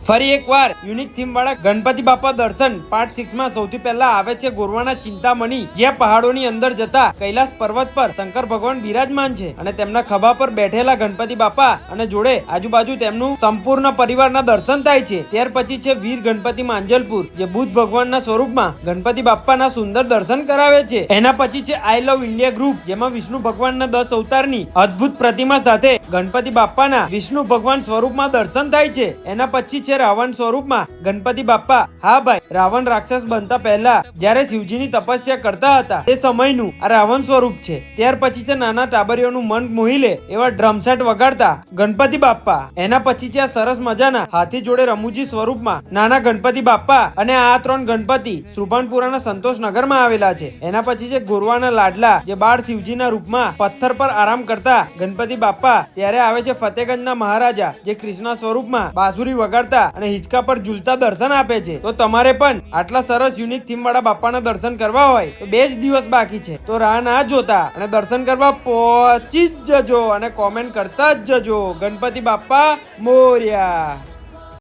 ફરી એકવાર unique theme વાળા ગણપતિ બાપા દર્શન પાર્ટ 6 માં સૌથી પહેલા આવે છે ગોરવાના ચિંતામણી, જ્યાં પહાડોની અંદર જતા કૈલાસ પર્વત પર શંકર ભગવાન બિરાજમાન છે અને તેમના ખભા પર બેઠેલા ગણપતિ બાપા અને જોડે આજુબાજુ તેમનું સંપૂર્ણ પરિવારના દર્શન થાય છે. ત્યાર પછી છે વીર ગણપતિ માંજલપુર, જે બુદ્ધ ભગવાનના સ્વરૂપમાં ગણપતિ બાપાના સુંદર દર્શન કરાવે છે. એના પછી છે આઈ લવ ઇન્ડિયા ગ્રુપ, જેમાં વિષ્ણુ ભગવાનના 10 અવતારની અદ્ભુત પ્રતિમા સાથે ગણપતિ બાપાના વિષ્ણુ ભગવાન સ્વરૂપમાં દર્શન થાય છે. એના પછી છે રાવણ સ્વરૂપમાં ગણપતિ બાપા. હા ભાઈ, રાવણ રાક્ષસ બનતા પહેલા જ્યારે શિવજીની તપસ્યા કરતા હતા તે સમયનું આ રાવણ સ્વરૂપ છે. ત્યાર પછી છે નાના ટાબરિયોનું મન મોહી લે એવા ડ્રમ સેટ વગાડતા ગણપતિ બાપા. એના પછી છે આ સરસ મજાના હાથી જોડે રમૂજી સ્વરૂપમાં નાના ગણપતિ બાપા. અને આ 3 ગણપતિ સુભાનપુરાના સંતોષનગરમાં આવેલા છે. એના પછી છે ગોરવાના લાડલા, જે બાળ શિવજીના રૂપમાં પથ્થર પર આરામ કરતા ગણપતિ બાપા. ત્યારે આવે છે ફતેગંજના મહારાજા, જે કૃષ્ણ સ્વરૂપમાં બાંસુરી વગાડતા અને હિંચકા પર ઝૂલતા દર્શન આપે છે. તો તમારે પણ આટલા સરસ યુનિક થીમ વાળા બાપાના દર્શન કરવા હોય તો 2 જ દિવસ બાકી છે, તો રાહ ના જોતા અને દર્શન કરવા પહોંચી જ જજો અને કોમેન્ટ કરતા જ જજો. ગણપતિ બાપા મોર્યા.